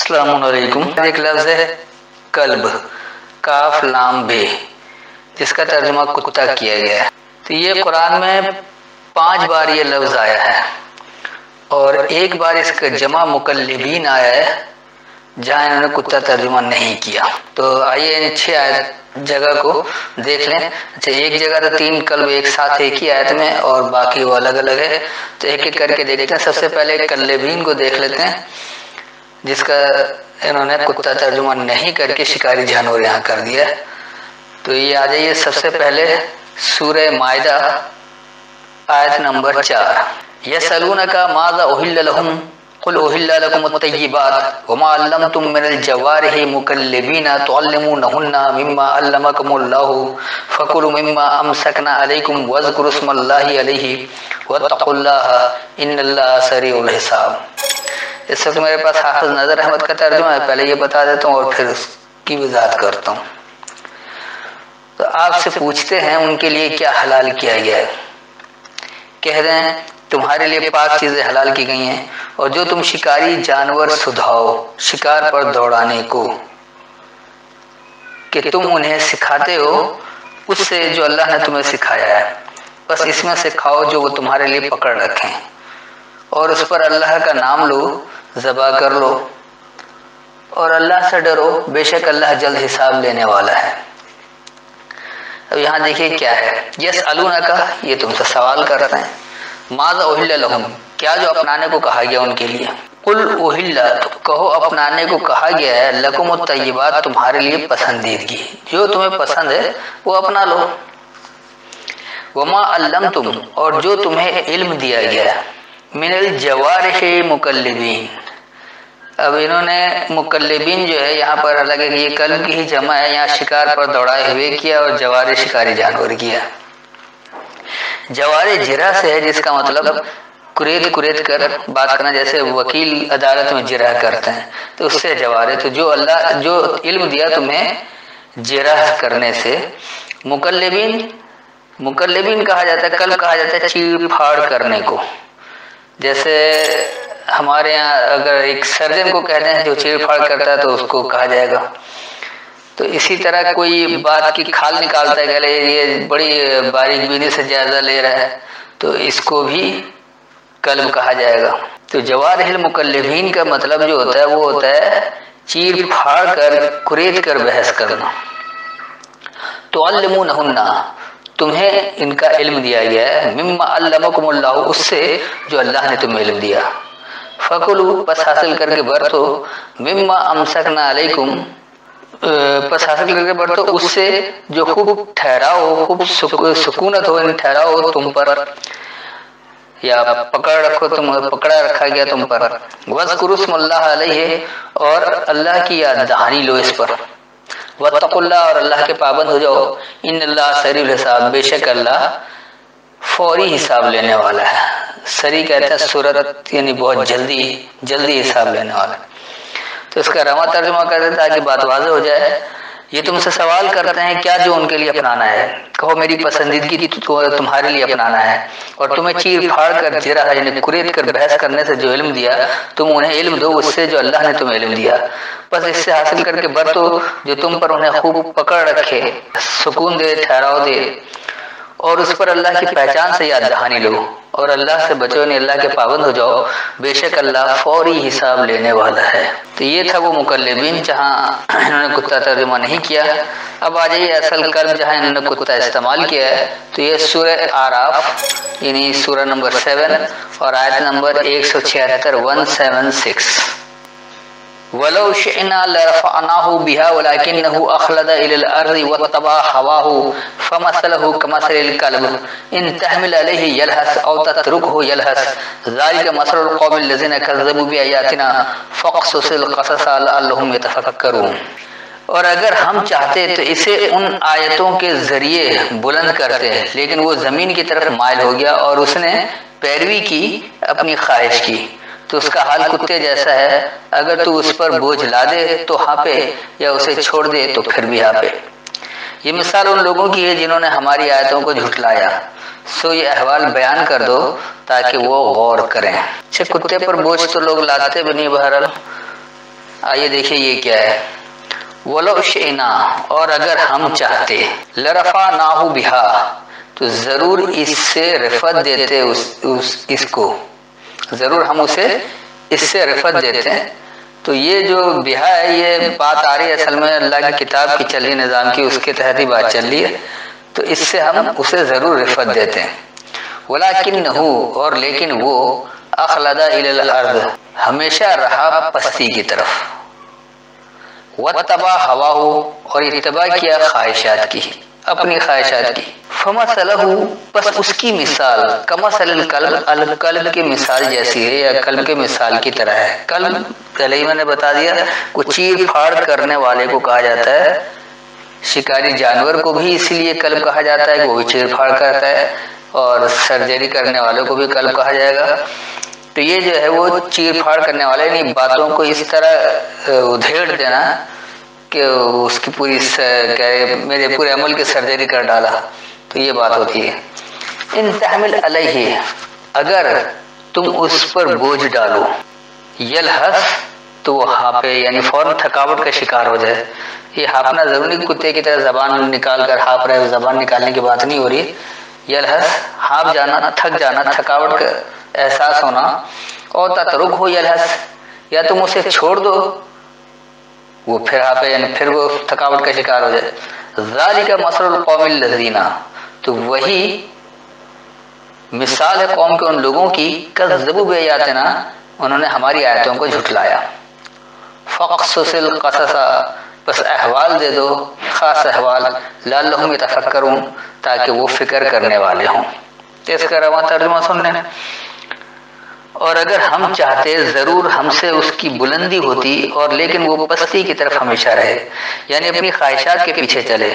अस्सलाम वालेकुम। एक लफ्ज़ है कल्ब, काफ लाम बे, जिसका तर्जुमा कुत्ता किया गया है। तो ये कुरान में 5 बार ये लफ्ज़ आया है और एक बार इसका जमा मुकल्लिबीन आया है जहाँ इन्होंने कुत्ता तर्जुमा नहीं किया। तो आइए इन 6 जगह को देख लें। अच्छा, एक जगह तो 3 कल्ब एक साथ एक ही आयत में और बाकी वो अलग अलग है, तो एक एक करके देखते हैं। सबसे पहले कल्लिबीन को देख लेते हैं, जिसका इन्होंने कुत्ता तर्जुमा नहीं करके शिकारी जानवर यहाँ कर दिया। तो ये आ जाइए सबसे पहले सूरह माइदा आयत नंबर 4। यसअलूनका माज़ा उहिल्ल लहुम कुल उहिल्ल लकुमुत तय्यिबात वमा अल्लमतुम मिनल जवारिहि मुकल्लिबीना तुअल्लिमूनहुन्ना मिम्मा अल्लमकुमुल्लाहु फकुलू मिम्मा अमसकना अलैकुम वज़कुरुस्मल्लाहि अलैहि वत्तकुल्लाहा इन्नल्लाहा सरीउल हिसाब। इस वक्त मेरे पास हाफिज नज़र अहमद का तर्जुमा है, पहले ये बता देता हूँ और फिर उसकी वजाहत करता हूँ। तो आपसे पूछते हैं उनके लिए क्या हलाल किया गया है। कह रहे हैं तुम्हारे लिए 5 चीज़ें हलाल की गई हैं और जो तुम शिकारी जानवर सुधाओ शिकार पर दौड़ाने को, कि तुम उन्हें सिखाते हो उससे जो अल्लाह ने तुम्हें सिखाया है, बस इसमें से खाओ जो वो तुम्हारे लिए पकड़ रखें और उस पर अल्लाह का नाम लो, ज़बा कर लो और अल्लाह से डरो, बेशक अल्लाह जल्द हिसाब लेने वाला है। अब यहाँ देखिए क्या है, यसअलूनका, ये तुमसे सवाल करते हैं, माज़ा उहिल्ल लहुम, क्या जो अपनाने को कहा गया उनके लिए। कुल उहिल्ल, तो कहो अपनाने को कहा गया है, लकुमुत तय्यिबात, तुम्हारे लिए पसंदीदगी, जो तुम्हें पसंद है वो अपना लो। वमा अल्लमतुम, और जो तुम्हें इल्म दिया गया है, मिनल जवारिहि मुकल्लिबीन। अब इन्होंने मुकल्लिबीन जो है यहाँ पर, हालांकि ये कल्ब की ही जमा है, यहाँ शिकार पर दौड़ाए हुए किया और जवारे शिकारी जानवर किया। जवारे जिरा से है, जिसका मतलब कुरेद कुरेद कर बात करना, जैसे वकील अदालत में जिरा करते हैं, तो उससे जवारे। तो जो अल्लाह जो इल्म दिया तुम्हें जिरा करने से, मुकल्लिबीन, मुकल्लिबीन कहा जाता है, कल्ब कहा जाता है चीर फाड़ करने को। जैसे हमारे यहाँ अगर एक सर्जन को कहते हैं जो चीर फाड़ करता है तो उसको कहा जाएगा। तो इसी तरह कोई बात की खाल निकालता है, गले ये बड़ी बारीक बीनी से जायजा ले रहा है, तो इसको भी कल्ब कहा जाएगा। तो जवारिहिल मुकल्लिबीन का मतलब जो होता है वो होता है चीर फाड़ कर कुरेद कर बहस करना। तुअल्लिमूनहुन्ना, तुम्हें इनका इल्म दिया गया है, मिम्मा अल्लमकुमुल्लाहु, उससे जो अल्लाह ने तुम्हें इल्म दिया। फकुलू, बस हासिल करके बरतो, मिम्मा अमसकना अलैकुम, बस हासिल करके बरतो उससे जो खूब ठहराओ, खूब सुकूनत हो, ठहराओ तुम पर, या पकड़ रखो, तुम पकड़ा रखा गया तुम पर। वज़कुरुस्मल्लाह अलैहि, और अल्लाह की याद दहानी लो इस पर। वत्तकुल्लाह, और अल्लाह के पाबंद हो जाओ। इन्नल्लाह सरीउल हिसाब, बेशक अल्लाह फौरी हिसाब लेने वाला है। सरी कहते हैं सूरत, यानी बहुत जल्दी जल्दी हिसाब लेने वाला। तो इसका रवा तर्जुमा कर देता है ताकि बात वाज़ेह हो जाए। ये तुमसे सवाल करते हैं क्या जो उनके लिए अपनाना है, कहो मेरी पसंदीदगी तुम्हारे लिए अपनाना है, और तुम्हें चीर फाड़ कर जिरा है, यानी कुरेद कर बहस करने से जो इल्म दिया, तुम उन्हें इल्म दो उससे जो अल्लाह ने तुम्हें इल्म दिया। बस इससे हासिल करके बरतो जो तुम पर उन्हें खूब पकड़ रखे, सुकून दे, ठहराव दे, और उस पर अल्लाह की पहचान से याद दहानी लो, और अल्लाह से बचो, नहीं अल्लाह के पाबंद हो जाओ, बेशक अल्लाह फौरी हिसाब लेने वाला है। तो ये था वो मुकल्लिबीन जहाँ इन्होंने कुत्ता तर्जुमा नहीं किया। अब आ जाइए असल कल्ब जहाँ इन्होंने कुत्ता इस्तेमाल किया है। तो ये सूरह आराफ यानी सूरह नंबर 7 और आयत नंबर 176 176। वलौ शिअना लरफ़अनाहु बिहा वलाकिन्नहु अख़लद इलल अर्ज़ि वत्तबअ हवाहु फमसलहु कमसलिल कल्ब इन तहमिल अलैहि यलहस औ तत्रुकहु यलहस ज़ालिका मसलुल क़ौमिल लज़ीना कज़्ज़बू बिआयातिना फ़क़्सुसिल क़सस लअल्लहुम यतफ़क्करून। और अगर हम चाहते तो इसे उन आयतों के ज़रिए बुलंद करते, लेकिन वो ज़मीन की तरफ माइल हो गया और उसने पैरवी की, अपनी ख्वाहिश की। तो उसका हाल कुत्ते जैसा है, अगर तू उस पर बोझ ला दे तो हाँपे, या उसे छोड़ दे तो फिर भी हाँपे। ये मिसाल उन लोगों की है जिन्होंने हमारी आयतों को झुठलाया। सो ये अहवाल बयान कर दो ताकि वो गौर करें। कुत्ते पर बोझ तो लोग लाते भी नहीं, बहरहाल آئیے دیکھیے یہ کیا ہے، وَلَوْ شِئْنَا، اور اگر ہم چاہتے، لَرَفَعْنَاهُ بِهَا، تو ضرور اس سے رفعت دیتے اس کو، ضرور ہم اسے اس سے رفعت دیتے ہیں۔ تو یہ جو بہا ہے یہ بات آ رہی ہے اصل میں اللہ کی کتاب کی چل رہی نظام کی، اس کے تحت ہی بات چل رہی ہے، تو اس سے ہم اسے ضرور رفعت دیتے ہیں۔ وَلَكِنَّهُ، اور لیکن وہ، اخلد الی الارض، ہمیشہ رہا پستی کی طرف، واتبع ہواہ، اور اتباع کیا خواہشات کی، اپنی خواہشات کی۔ فمثلہ، بس اس کی مثال، کمثل الکلب، الکلب کی مثال جیسی ہے، یا کلب کے مثال کی طرح ہے۔ کلب پہلے ہی میں نے بتا دیا کو چیر پھاڑ کرنے والے کو کہا جاتا ہے، شکاری جانور کو بھی اسی لیے کلب کہا جاتا ہے کہ وہ بھی چیر پھاڑ کرتا ہے، اور سرجری کرنے والوں کو بھی کلب کہا جائے گا۔ تو یہ جو ہے وہ چیر پھاڑ کرنے والے، یعنی باتوں کو اس طرح ادھیڑ دینا کہ اس کی پوری میرے پورے عمل کی سرجری کر ڈالا، تو یہ بات ہوتی ہے۔ ان تحمل علیہ، اگر تم اس پر بوجھ ڈالو، یلحس، تو وہ ہاپے، یعنی فوراً تھکاوٹ کا شکار ہو جائے۔ یہ ہاپنا ضروری کتے کی طرح زبان نکال کر ہاپ رہے، زبان نکالنے کی بات نہیں ہو رہی، یلحس ہاپ جانا، تھک جانا، تھکاوٹ کا احساس ہونا۔ اور تترک ہو یلحس، یا تم اسے چھوڑ دو، وہ پھر ہاپے، یعنی پھر وہ تھکاوٹ کا شکار ہو جائے۔ ذالک مثل القوم الذین، تو وہی مثال ہے قوم کے ان لوگوں کی، کذبوا بآیاتنا، انہوں نے ہماری آیتوں کو جھٹلایا۔ فاقصص القصص، بس احوال دے دو، خاص احوال، لعلہم یتفکرون، تاکہ وہ فکر کرنے والے ہوں۔ اس کا رواں ترجمہ سن لیں۔ اور اگر ہم چاہتے ضرور ہم سے اس کی بلندی ہوتی، اور لیکن وہ پستی کی طرف ہمیشہ رہے، یعنی اپنی خواہشات کے پیچھے چلے۔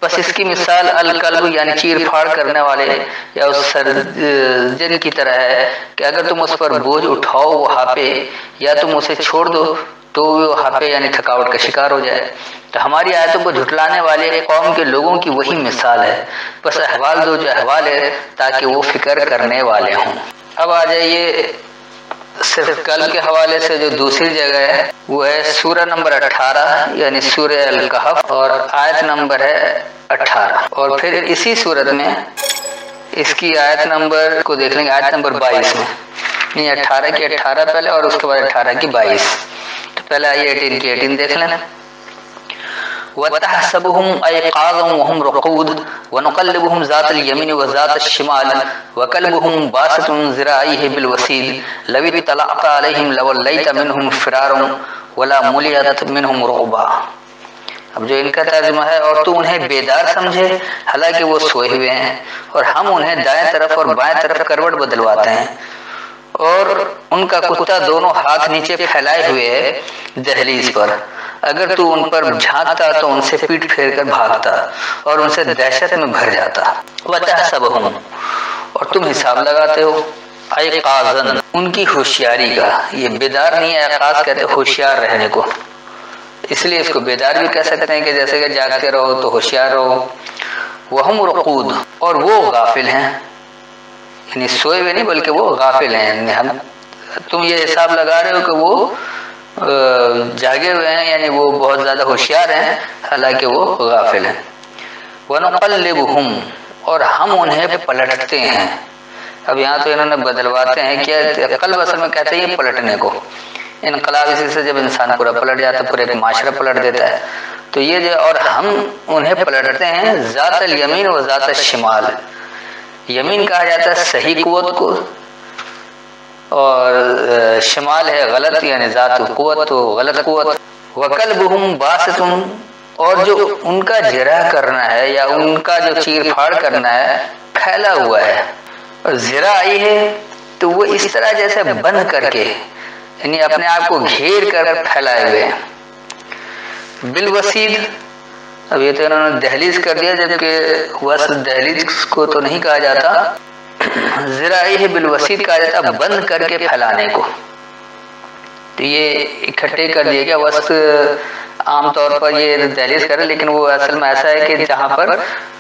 بس اس کی مثال الکلب، یعنی چیر پھاڑ کرنے والے یا اس سرجن کی طرح ہے کہ اگر تم اس پر بوجھ اٹھاؤ وہ ہاپے، یا تم اسے چھوڑ دو تو وہ ہاپے، یعنی تھکاوٹ کا شکار ہو جائے۔ تو ہماری آیتوں کو جھٹلانے والے قوم کے لوگوں کی وہی مثال ہے، بس احوال دو جو احوال ہے، تاکہ وہ فکر کرنے والے ہوں۔ اب آ جائیے صرف قلب کے حوالے سے جو دوسری جگہ ہے وہ ہے سورہ نمبر 18، یعنی سورہ الکہف، اور آیت نمبر ہے 18۔ اور پھر اسی صورت میں اس کی آیت نمبر کو دیکھ لیں گے، آیت نمبر 22 میں، یعنی 18 کی 18 پہلے اور اس کے بعد 18 کی 22۔ تو پہلے آئیے 18 کی 18 دیکھ لیں۔ وَتَحْسَبُهُمْ أَيْقَاظًا وَهُمْ رُقُودٌ وَنُقَلِّبُهُمْ ذَاتَ الْيَمِينِ وَذَاتَ الشِّمَالِ وَكَلْبُهُمْ بَاسِطٌ ذِرَاعَيْهِ بِالْوَسِيدِ لَوِ اطَّلَعْتَ عَلَيْهِمْ لَوَلَّيْتَ مِنْهُمْ فِرَارًا وَلَا مُلِئَتْ مِنْهُمْ رُعْبًا۔ اب جو ان کا ترجمہ ہے، اور تو انہیں بیدار سمجھے حالانکہ وہ سوئے ہوئے ہیں، اور ہم انہیں دائیں طرف اور بائیں طرف کروٹ بدلواتے ہیں، اور ان کا کتا دونوں ہاتھ نیچے پھیلائے ہوئے ہے دہلیز پر، اگر تو ان پر جھانکتا تو ان سے پیٹ پھیر کر بھاگتا اور ان سے دہشت میں بھر جاتا۔ وَتَحْسَبُهُمْ، اور تم حساب لگاتے ہو، ایقاظاً، ان کی ہوشیاری کا، یہ بیدار نہیں ہے، ایقاظ کہتے ہوشیار رہنے کو، اس لیے اس کو بیدار بھی کہہ سکتے ہیں کہ جیسے کہ جاگتے رہو تو ہوشیار رہو۔ وَهُمْ رُقُود، اور وہ غافل ہیں، یعنی سوئے ہوئے نہیں بلکہ وہ غافل ہیں، یعنی تم یہ حساب لگا رہے ہو کہ وہ جاگے ہوئے ہیں، یعنی وہ بہت زیادہ ہوشیار ہیں، حالانکہ وہ غافل ہیں۔ وَنُقَلِّبُهُمْ، اور ہم انہیں پلٹتے ہیں۔ اب یہاں تو انہوں نے بدلواتے ہیں، کیا قلب اصل میں کہتے ہیں یہ پلٹنے کو، انقلاب اسی سے جب انسان پورا پلٹ جاتا ہے، پورے معاشرہ پلٹ دیتا ہے، تو یہ جو، اور ہم انہیں پلٹتے ہیں ذات الیمین و ذات الشمال، یمین کہا جاتا ہے صحیح قوت کو، اور شمال ہے غلط، یعنی ذات قوت تو غلط قوت۔ وَقَلْبُهُمْ بَاسِطٌ، اور جو ان کا جرح کرنا ہے یا ان کا جو چیر پھاڑ کرنا ہے پھیلا ہوا ہے، اور ذراعی ہے تو وہ اس طرح جیسے بند کر کے، یعنی اپنے آپ کو گھیر کر پھیلائے ہوئے ہیں۔ بالوسید، اب یہ تو انہوں نے دہلیز کر دیا، جبکہ وسط دہلیز کو تو نہیں کہا جاتا، ذراعی ہے بالوسید کہا جاتا بند کر کے پھیلانے کو، تو یہ اکٹھے کر دیا گیا۔ وسط عام طور پر یہ دہلیز کرے، لیکن وہ اصل میں ایسا ہے کہ جہاں پر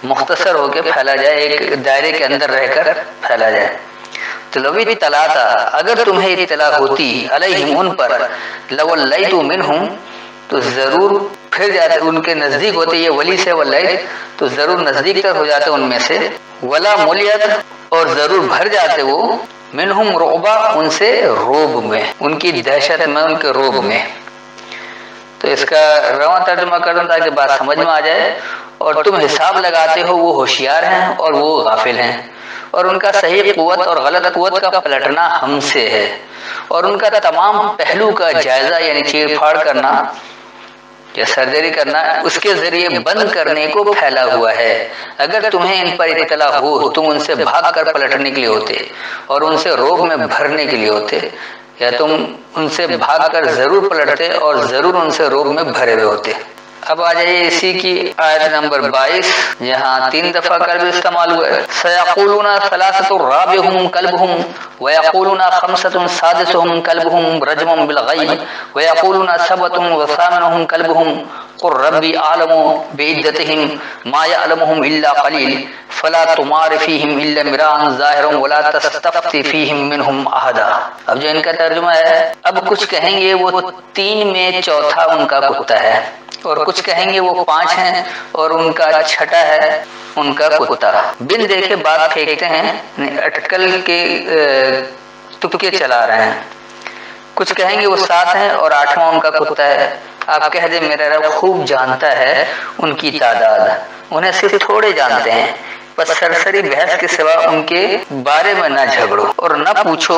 مختصر ہو کے پھیلا جائے، ایک دائرے کے اندر رہ کر پھیلا جائے، تو लवी तलाता, अगर तुम्हें इत्तला होती अलैहिम उन पर, लवल्लैतु मिनहुम, तो जरूर फिर जाते उनके नजदीक होते, ये वली से वल्लैत तो जरूर नजदीक तक हो जाते उनमें से, वला मुलियत और जरूर भर जाते वो, मिनहुम रोबा उनसे रोब में, उनकी दहशत में, उनके रोब में। तो इसका रवा तर्जुमा कर दूं ताकि बात समझ में आ जाए। और तुम हिसाब लगाते हो वो होशियार हैं और वो गाफिल हैं, और उनका सही कुव्वत और गलत कुव्वत का पलटना हमसे है, और उनका तमाम पहलू का जायजा यानी चीर फाड़ करना या सर्जरी करना उसके जरिए बंद करने को फैला हुआ है। अगर तुम्हें इन पर इत्तला हो तुम उनसे भाग कर पलटने के लिए होते और उनसे रोब में भरने के लिए होते, या तुम उनसे भाग कर जरूर पलटते और जरूर उनसे रोब में भरे हुए होते। अब आ जाइए इसी की आयत नंबर 22, यहाँ 3 दफा कल्ब इस्तेमाल हुआ है। सयक़ूलूना सलासतुर राबिहुम कल्बुहुम व यक़ूलूना खमसतुन सादिसुहुम कल्बुहुम रजमुन बिल गैब व यक़ूलूना सबअतुन व सामिनुहुम कल्बुहुम कुर रब्बी आलमु बिइद्दतिहिम मा यअलमुहुम इल्ला क़लील फला तुमार फीहिम इल्ला मिरान ज़ाहिरन वला तस्तफ्ती फीहिम मिनहुम अहदा। अब जो इनका तर्जुमा है, अब कुछ कहेंगे वो 3 में चौथा उनका कुत्ता है, और कुछ कहेंगे वो 5 हैं और उनका छठा है उनका कुत्ता। बिन देखे बात फेंकते हैं, अटकल के तुक्के चला रहे हैं। कुछ कहेंगे वो 7 हैं और 8वां उनका कुत्ता है। आप कह दे मेरा रब खूब जानता है उनकी तादाद, उन्हें सिर्फ थोड़े जानते हैं, बस सरसरी बहस के सिवा उनके बारे में न झगड़ो और न पूछो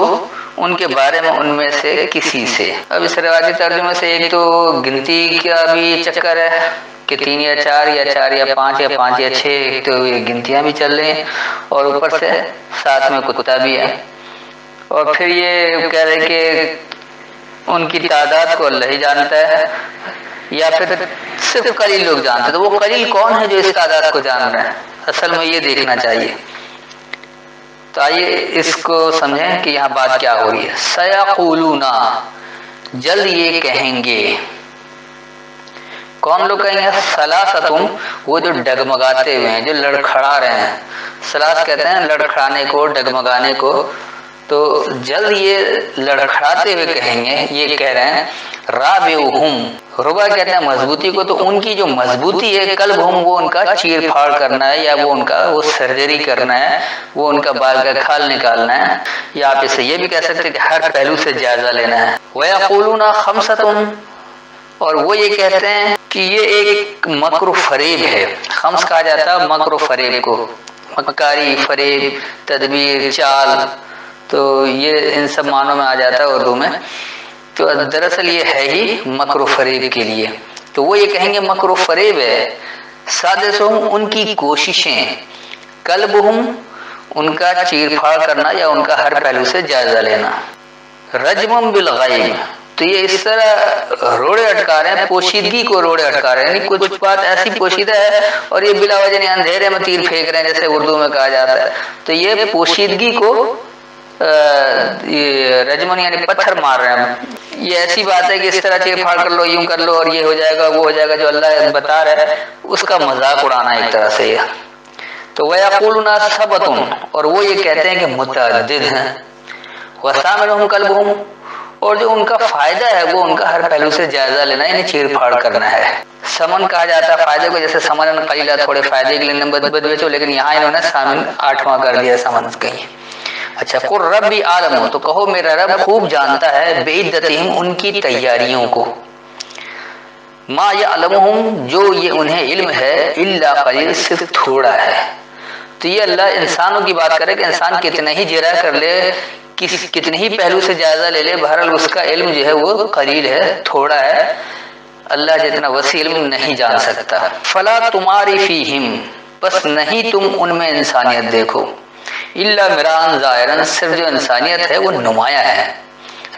उनके बारे में उनमें से किसी से। अब इस रिवाजी तर्जुमे से एक तो गिनती का भी चक्कर है कि 3 या 4 या 4 या 5 या 5 या 6, एक तो ये गिनतियां भी चल रही हैं और ऊपर से साथ में कुत्ता भी है। और फिर ये कह रहे कि उनकी तादाद को अल्लाह ही जानता है, या फिर सिर्फ कलील लोग जानते हैं। तो वो कलील कौन है जो इस तादाद को जान रहे हैं? असल में ये देखना चाहिए। तो आइए इसको समझें कि यहाँ बात क्या हो रही है। सयक़ूलूना, जल्द ये कहेंगे। कौन लोग कहेंगे? सलासतुम, वो जो डगमगाते हुए हैं, जो लड़खड़ा रहे हैं। सलास कहते हैं लड़खड़ाने को, डगमगाने को। तो जल्द ये लड़खड़ाते हुए कहेंगे, ये कह रहे हैं राबिहुम, रुबा कहते हैं मजबूती को, तो उनकी जो मजबूती है कल्बुहुम, वो उनका चीर फाड़ करना है, या वो उनका वो सर्जरी करना है, वो उनका बाल का खाल निकालना है, या आप इसे ये भी कह सकते हैं कि हर पहलू से जायजा लेना है। व यक़ूलूना खमसतुन, और वो ये कहते हैं कि ये एक मक्र फरेब है। खम्स कहा जाता है मक्र फरेब को, मक्कारी, फरेब, तदबीर, चाल, तो ये इन सब मानों में आ जाता है उर्दू में। तो दरअसल ये है ही मक्र फरेब के लिए। तो वो ये कहेंगे मक्र फरेब है। सादिसुहुम, उनकी कोशिशें, कल्बुहुम, उनका चीर फाड़ करना या उनका हर पहलू से जायजा लेना, रजमुन बिल गैब, तो ये इस तरह रोड़े अटका रहे हैं, पोशीदगी को रोड़े अटका रहे हैं। कुछ बात ऐसी पोशीदा है और ये बिला वजह अंधेरे में तीर फेंक रहे हैं, जैसे उर्दू में कहा जाता है। तो ये पोशीदगी को ये रजमन यानी पत्थर मार रहे हैं। ये ऐसी बात है कि इस तरह चीर फाड़ कर लो, यूं कर लो और ये हो जाएगा, वो हो जाएगा, जो अल्लाह बता रहा है उसका मजाक उड़ाना एक तरह से ये। तो व यक़ूलूना सबअतुन, और वो ये कहते हैं कि मुतअद्दिद हैं। व सामिनुहुम कल्बुहुम, और जो उनका फायदा है वो उनका हर पहलू से जायजा लेना, यानी चीर फाड़ करना है। समन कहा जाता है फायदे को, जैसे समन कलीला, थोड़े फायदे के लिए बद बेचो, लेकिन यहाँ इन्होंने सामिन 8वां कर दिया समन कहीं। अच्छा, कुर रब्बी आलम, तो कहो मेरा रब खूब जानता है, बेइद्दतिहिम, उनकी तैयारियों को, मा यअलमुहुम, जो ये उन्हें इल्म है, इल्ला कलील, सिर्फ थोड़ा है। तो ये अल्लाह इंसानों की बात करे कि इंसान कितने ही जिरा कर ले, कितने ही पहलू से जायजा ले ले, बहरहाल उसका इल्म जो है वो कलील है, थोड़ा है। अल्लाह जितना वसी इल्म नहीं जान सकता। फला तुम्हारी फीहिम, बस नहीं तुम उनमें इंसानियत देखो, इल्ला मिरान ज़ाहिरन, सिर्फ जो इंसानियत है वो नुमाया है।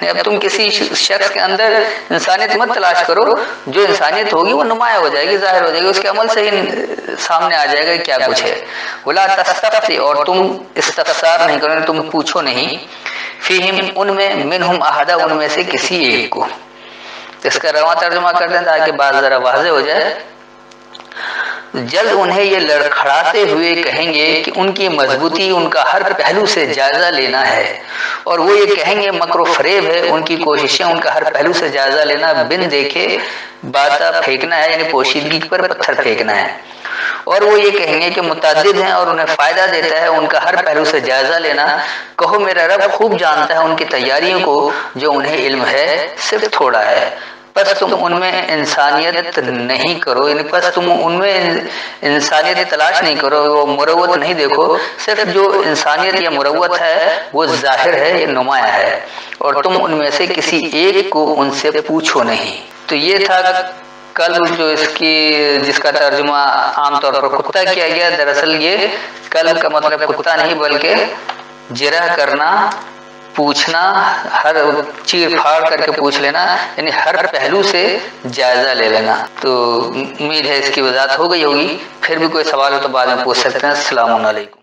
अब तुम किसी शख्स के अंदर इंसानियत मत तलाश करो, जो इंसानियत होगी वो नुमाया हो जाएगी, जाहिर हो जाएगी, उसके अमल से ही सामने आ जाएगा क्या कुछ है। वला तस्तफ्ती, और तुम इस्तफसार नहीं करो, तुम पूछो नहीं, फीहिम, उनमें, मिनहुम अहदा, उनमें से किसी एक को। इसका रवा तर्जुमा कर दें ताकि बात जरा वाज़ेह हो जाए। جلد انہیں یہ لڑکھڑاتے ہوئے کہیں گے کہ ان کی مضبوطی ان کا ہر پہلو سے جائزہ لینا ہے، اور وہ یہ کہیں گے مکر و فریب ہے، ان کی کوششیں ان کا ہر پہلو سے جائزہ لینا، بن دیکھے باتا پھینکنا ہے، یعنی پوشیدگی پر پتھر پھینکنا ہے، اور وہ یہ کہیں گے کہ متعدد ہیں اور انہیں فائدہ دیتا ہے ان کا ہر پہلو سے جائزہ لینا۔ کہو میرا رب خوب جانتا ہے ان کی تیاریوں کو، جو انہیں علم ہے صرف تھوڑا ہے، پس تم ان میں انسانیت نہیں کرو، یعنی پس تم ان میں انسانیت تلاش نہیں کرو، وہ مروت نہیں دیکھو، صرف جو انسانیت یا مروت ہے وہ ظاہر ہے، یہ نمایاں ہے، اور تم ان میں سے کسی ایک کو ان سے پوچھو نہیں۔ تو یہ تھا قلب، جو اس کی جس کا ترجمہ عام طور پر کتا کیا گیا۔ دراصل یہ قلب کا مطلب کتا نہیں بلکہ جرح کرنا، پوچھنا، ہر چیر پھاڑ کر کے پوچھ لینا، یعنی ہر پہلو سے جائزہ لے لینا۔ تو امید ہے اس کی وضاحت ہو گئی ہوگی، پھر بھی کوئی سوال ہو تو بعد میں پوچھ سکتے ہیں۔ السلام علیکم۔